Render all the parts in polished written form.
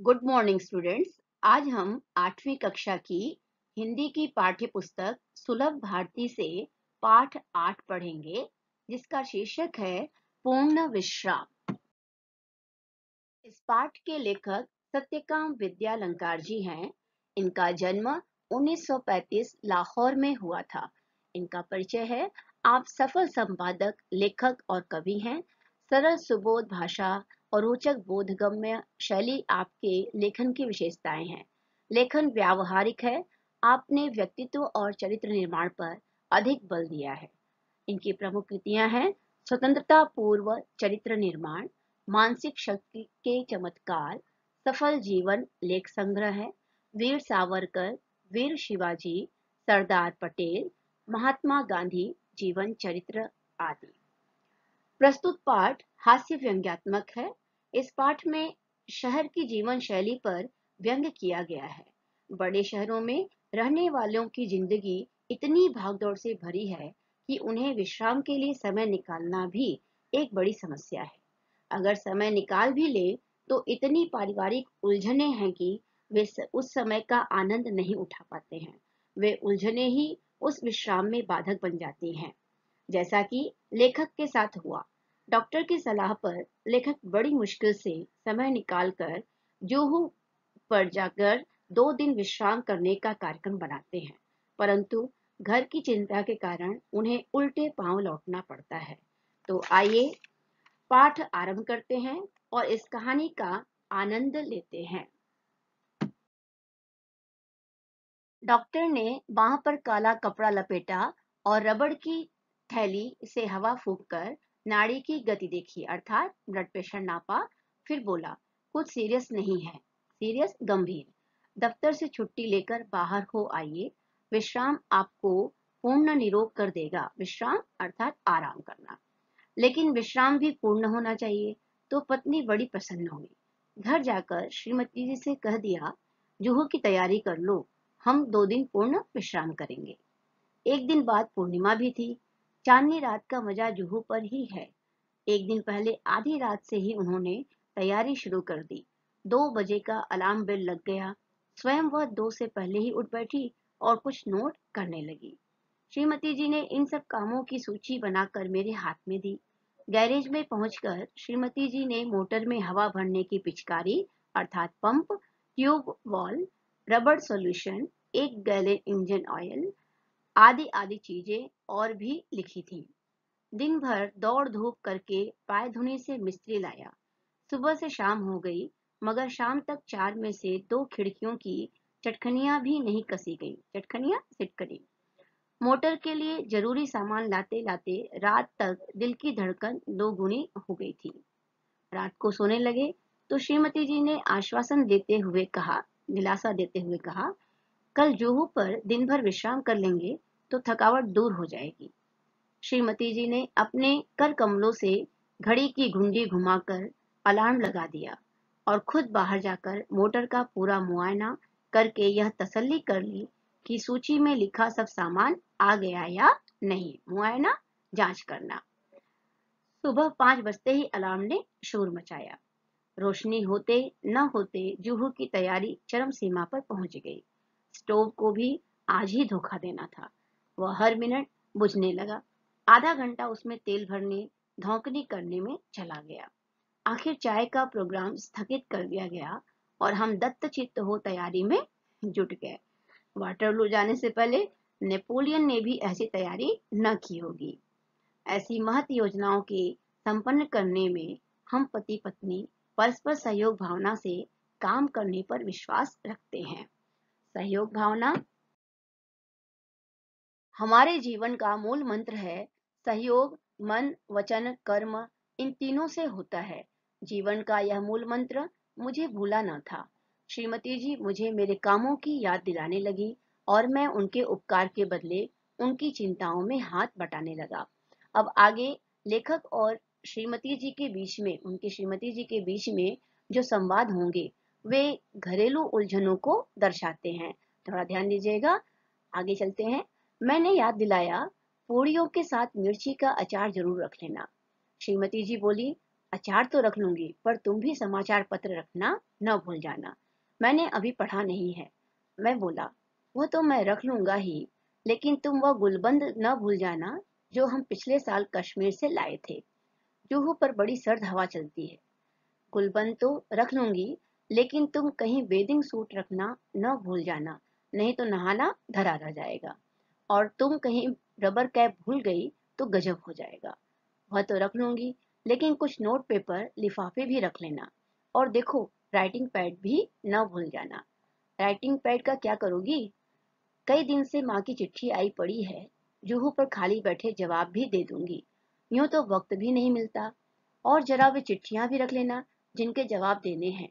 Good morning students. आज हम 8वीं कक्षा की हिंदी की पाठ्य पुस्तक सुलभ भारती से पाठ 8 पढ़ेंगे, जिसका शीर्षक है पूर्ण विश्राम। इस पाठ के लेखक सत्यकाम विद्यालंकार जी हैं। इनका जन्म 1935 लाहौर में हुआ था। इनका परिचय है। आप सफल संपादक, लेखक और कवि हैं। सरल सुबोध भाषा और रोचक बोधगम्य शैली आपके लेखन की विशेषताएं हैं। लेखन व्यावहारिक है। आपने व्यक्तित्व और चरित्र निर्माण पर अधिक बल दिया है। इनकी प्रमुख कृतियां हैं स्वतंत्रता पूर्व चरित्र निर्माण, मानसिक शक्ति के चमत्कार, सफल जीवन लेख संग्रह है, वीर सावरकर, वीर शिवाजी, सरदार पटेल, महात्मा गांधी जीवन चरित्र आदि। प्रस्तुत पाठ हास्य व्यंग्यात्मक है। इस पाठ में शहर की जीवन शैली पर व्यंग किया गया है। बड़े शहरों में रहने वालों की जिंदगी इतनी भागदौड़ से भरी है कि उन्हें विश्राम के लिए समय निकालना भी एक बड़ी समस्या है। अगर समय निकाल भी ले तो इतनी पारिवारिक उलझने हैं कि वे उस समय का आनंद नहीं उठा पाते हैं। वे उलझने ही उस विश्राम में बाधक बन जाती हैं, जैसा कि लेखक के साथ हुआ। डॉक्टर की सलाह पर लेखक बड़ी मुश्किल से समय निकालकर जुहू पर जाकर 2 दिन विश्राम करने का कार्यक्रम बनाते हैं, परंतु घर की चिंता के कारण उन्हें उल्टे पांव लौटना पड़ता है। तो आइए पाठ आरंभ करते हैं और इस कहानी का आनंद लेते हैं। डॉक्टर ने बांह पर काला कपड़ा लपेटा और रबड़ की थैली से हवा फूंककर नाड़ी की गति देखी, अर्थात ब्लड प्रेशर नापा। फिर बोला, कुछ सीरियस नहीं है। सीरियस? गंभीर। दफ्तर से छुट्टी लेकर बाहर हो आइए। विश्राम आपको पूर्ण निरोग कर देगा। विश्राम अर्थात आराम करना, लेकिन विश्राम भी पूर्ण होना चाहिए। तो पत्नी बड़ी प्रसन्न हुई। घर जाकर श्रीमती जी से कह दिया, जुहू की तैयारी कर लो, हम 2 दिन पूर्ण विश्राम करेंगे। एक दिन बाद पूर्णिमा भी थी। चांदनी रात का मजा जुहू पर ही है। एक दिन पहले आधी रात से ही उन्होंने तैयारी शुरू कर दी। 2 बजे का अलार्म बेल लग गया। स्वयं वह 2 से पहले ही उठ बैठी और कुछ नोट करने लगी। श्रीमती जी ने इन सब कामों की सूची बनाकर मेरे हाथ में दी। गैरेज में पहुंचकर श्रीमती जी ने मोटर में हवा भरने की पिचकारी अर्थात पंप, ट्यूब वॉल, रबड़ सॉल्यूशन, 1 गैलन इंजन ऑयल आदि आदि चीजें और भी लिखी थी। दिन भर दौड़ धूप करके पाय धुनी से मिस्त्री लाया। सुबह से शाम हो गई, मगर शाम तक 4 में से 2 खिड़कियों की चटखनियां भी नहीं कसी गई। चटखनियां सिटकनी। मोटर के लिए जरूरी सामान लाते लाते रात तक दिल की धड़कन 2 गुनी हो गई थी। रात को सोने लगे तो श्रीमती जी ने आश्वासन देते हुए कहा, दिलासा देते हुए कहा, कल जुहू पर दिन भर विश्राम कर लेंगे तो थकावट दूर हो जाएगी। श्रीमती जी ने अपने कर कमलों से घड़ी की घुंडी घुमाकर अलार्म लगा दिया और खुद बाहर जाकर मोटर का पूरा मुआयना करके यह तसल्ली कर ली कि सूची में लिखा सब सामान आ गया या नहीं। मुआयना, जांच करना। सुबह 5 बजते ही अलार्म ने शोर मचाया। रोशनी होते न होते जुहू की तैयारी चरम सीमा पर पहुंच गई। स्टोव को भी आज ही धोखा देना था। वह हर मिनट बुझने लगा। आधा घंटा उसमें तेल भरने धौंकनी करने में चला गया। आखिर चाय का प्रोग्राम स्थगित कर दिया गया और हम दत्तचित्त हो तैयारी में जुट गए। वाटरलू जाने से पहले नेपोलियन ने भी ऐसी तैयारी न की होगी। ऐसी महत योजनाओं के संपन्न करने में हम पति पत्नी परस्पर सहयोग भावना से काम करने पर विश्वास रखते हैं। सहयोग भावना हमारे जीवन का मूल मंत्र है। सहयोग मन, वचन, कर्म इन तीनों से होता है। जीवन का यह मूल मंत्र मुझे भूला न था। श्रीमती जी मुझे मेरे कामों की याद दिलाने लगी और मैं उनके उपकार के बदले उनकी चिंताओं में हाथ बटाने लगा। अब आगे लेखक और श्रीमती जी के बीच में, उनकी श्रीमती जी के बीच में जो संवाद होंगे वे घरेलू उलझनों को दर्शाते हैं। थोड़ा ध्यान दीजिएगा। आगे चलते हैं। मैंने याद दिलाया, पूड़ियों के साथ मिर्ची का अचार जरूर रख लेना। श्रीमती जी बोली, अचार तो रख लूंगी, पर तुम भी समाचार पत्र रखना न भूल जाना। मैंने अभी पढ़ा नहीं है। मैं बोला, वो तो मैं रख लूंगा ही, लेकिन तुम वह गुलबंद न भूल जाना जो हम पिछले साल कश्मीर से लाए थे। जुहू पर बड़ी सर्द हवा चलती है। गुलबंद तो रख लूंगी, लेकिन तुम कहीं बेदिंग सूट रखना न भूल जाना, नहीं तो नहाना धरा रह जाएगा। और तुम कहीं रबर कैप भूल गई तो गजब हो जाएगा। वह तो रख लूंगी, लेकिन कुछ नोट पेपर लिफाफे भी रख लेना। और देखो, राइटिंग पैड भी न भूल जाना। राइटिंग पैड का क्या करोगी? कई दिन से माँ की चिट्ठी आई पड़ी है, जुहू पर खाली बैठे जवाब भी दे दूंगी। यूं तो वक्त भी नहीं मिलता। और जरा वे चिट्ठियां भी रख लेना जिनके जवाब देने हैं।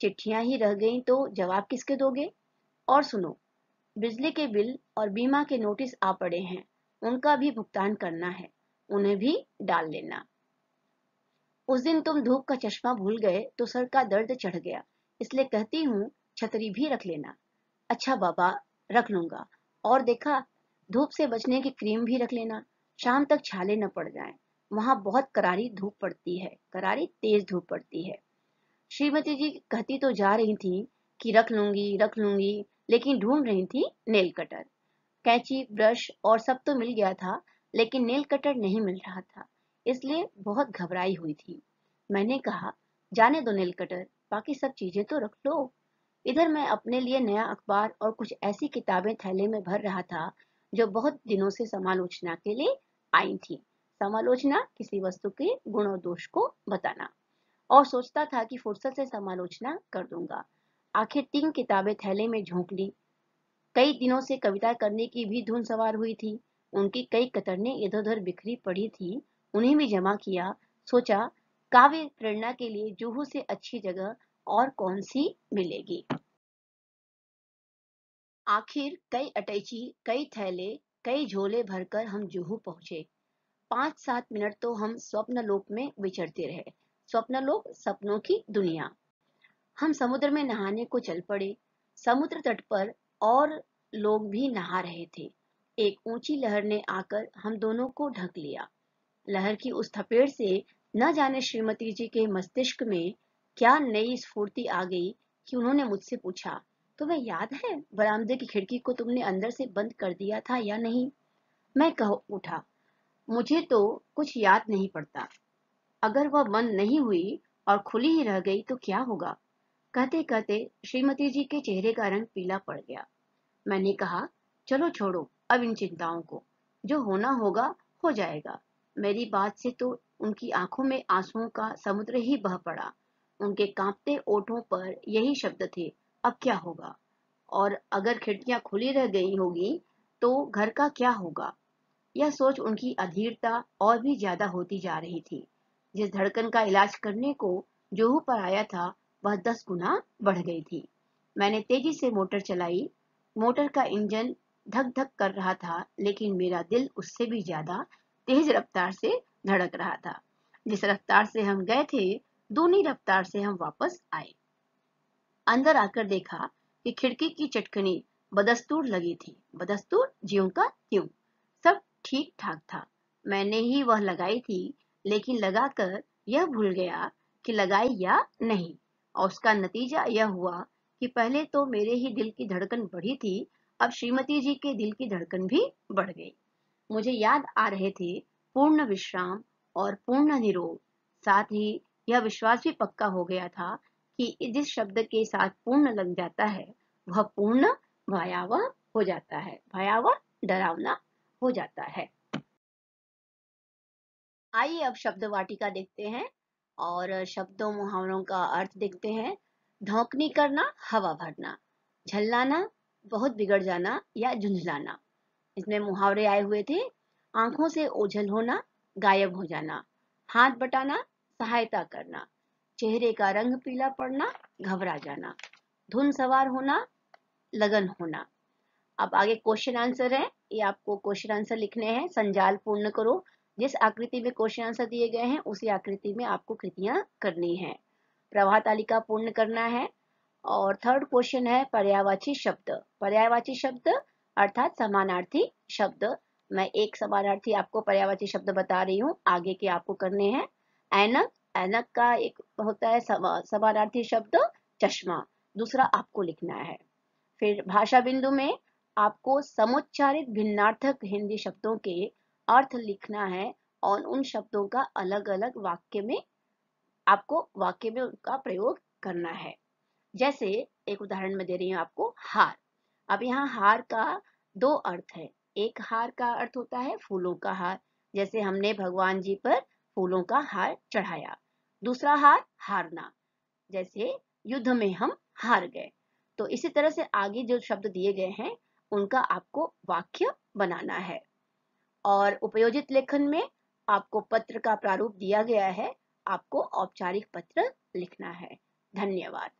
चिट्ठियां ही रह गईं तो जवाब किसके दोगे? और सुनो, बिजली के बिल और बीमा के नोटिस आ पड़े हैं, उनका भी भुगतान करना है, उन्हें भी डाल लेना। उस दिन तुम धूप का चश्मा भूल गए तो सर का दर्द चढ़ गया, इसलिए कहती हूँ छतरी भी रख लेना। अच्छा बाबा, रख लूंगा। और देखा, धूप से बचने की क्रीम भी रख लेना, शाम तक छाले न पड़ जाएं। वहां बहुत करारी धूप पड़ती है, करारी तेज धूप पड़ती है। श्रीमती जी कहती तो जा रही थी कि रख लूंगी, लेकिन ढूंढ रही थी नेल कटर। कैंची, ब्रश और सब तो मिल गया था, लेकिन नेल कटर नहीं मिल रहा था, इसलिए बहुत घबराई हुई थी। मैंने कहा, जाने दो नेल कटर, बाकी सब चीजें तो रख लो। इधर मैं अपने लिए नया अखबार और कुछ ऐसी किताबें थैले में भर रहा था जो बहुत दिनों से समालोचना के लिए आई थी। समालोचना किसी वस्तु के गुण और दोष को बताना। और सोचता था कि फुर्सत से समालोचना कर दूंगा। आखिर 3 किताबें थैले में झोंक ली। कई दिनों से कविता करने की भी धुन सवार हुई थी। उनकी कई कतरनें इधर उधर बिखरी पड़ी थी, उन्हें भी जमा किया। सोचा, काव्य प्रेरणा के लिए जुहू से अच्छी जगह और कौन सी मिलेगी। आखिर कई अटैची, कई थैले, कई झोले भरकर हम जुहू पहुंचे। 5-7 मिनट तो हम स्वप्न लोक में विचरते रहे। स्वप्न लोक, सपनों की दुनिया। हम समुद्र में नहाने को चल पड़े। समुद्र तट पर और लोग भी नहा रहे थे। एक ऊंची लहर ने आकर हम दोनों को ढक लिया। लहर की उस थपेड़ से न जाने श्रीमती जी के मस्तिष्क में क्या नई स्फूर्ति आ गई कि उन्होंने मुझसे पूछा, तुम्हें याद है बरामदे की खिड़की को तुमने अंदर से बंद कर दिया था या नहीं? मैं कह उठा, मुझे तो कुछ याद नहीं पड़ता। अगर वह बंद नहीं हुई और खुली ही रह गई तो क्या होगा? कहते कहते श्रीमती जी के चेहरे का रंग पीला पड़ गया। मैंने कहा, चलो छोड़ो अब इन चिंताओं को, जो होना होगा हो जाएगा। मेरी बात से तो उनकी आंखों में आंसुओं का समुद्र ही बह पड़ा। उनके कांपते ओठों पर यही शब्द थे, अब क्या होगा? और अगर खिड़कियां खुली रह गई होगी तो घर का क्या होगा? यह सोच उनकी अधीरता और भी ज्यादा होती जा रही थी। जिस धड़कन का इलाज करने को जोहू पर आया था, वह 10 गुना बढ़ गई थी। मैंने तेजी से मोटर चलाई। मोटर का इंजन धक धक कर रहा था, लेकिन मेरा दिल उससे भी ज्यादा तेज रफ्तार से धड़क रहा था। जिस रफ्तार से हम गए थे, दूनी रफ्तार से हम वापस आए। अंदर आकर देखा कि खिड़की की चटकनी बदस्तूर लगी थी। बदस्तूर, ज्यों का त्यों। सब ठीक ठाक था। मैंने ही वह लगाई थी, लेकिन लगाकर यह भूल गया कि लगाई या नहीं। और उसका नतीजा यह हुआ कि पहले तो मेरे ही दिल की धड़कन बढ़ी थी, अब श्रीमती जी के दिल की धड़कन भी बढ़ गई। मुझे याद आ रहे थे पूर्ण विश्राम और पूर्ण निरोग। साथ ही यह विश्वास भी पक्का हो गया था कि जिस शब्द के साथ पूर्ण लग जाता है, वह पूर्ण भयावह हो जाता है, भयावह डरावना हो जाता है। आइए अब शब्द वाटिका देखते हैं और शब्दों मुहावरों का अर्थ देखते हैं। धौंकनी करना, हवा भरना। झल्लाना, बहुत बिगड़ जाना या झुंझलाना। इसमें मुहावरे आए हुए थे। आंखों से ओझल होना, गायब हो जाना। हाथ बटाना, सहायता करना। चेहरे का रंग पीला पड़ना, घबरा जाना। धुन सवार होना, लगन होना। अब आगे क्वेश्चन आंसर है, ये आपको क्वेश्चन आंसर लिखने हैं। संजाल पूर्ण करो। जिस आकृति में क्वेश्चन आंसर दिए गए हैं उसी आकृति में आपको कृतियां करनी है। प्रवाह तालिका पूर्ण करना है। और थर्ड क्वेश्चन है पर्यायवाची शब्द। पर्यायवाची शब्द अर्थात समानार्थी शब्द। मैं एक समानार्थी आपको पर्यायवाची शब्द बता रही हूँ, आगे के आपको करने हैं। ऐनक, ऐनक का एक होता है समानार्थी शब्द चश्मा, दूसरा आपको लिखना है। फिर भाषा बिंदु में आपको समुच्चारित भिन्नार्थक हिंदी शब्दों के अर्थ लिखना है और उन शब्दों का अलग अलग वाक्य में आपको वाक्य में उनका प्रयोग करना है। जैसे एक उदाहरण में दे रही हूँ आपको, हार। अब यहाँ हार का दो अर्थ है। एक हार का अर्थ होता है फूलों का हार, जैसे हमने भगवान जी पर फूलों का हार चढ़ाया। दूसरा हार हारना, जैसे युद्ध में हम हार गए। तो इसी तरह से आगे जो शब्द दिए गए हैं उनका आपको वाक्य बनाना है। और उपयोजित लेखन में आपको पत्र का प्रारूप दिया गया है, आपको औपचारिक पत्र लिखना है। धन्यवाद।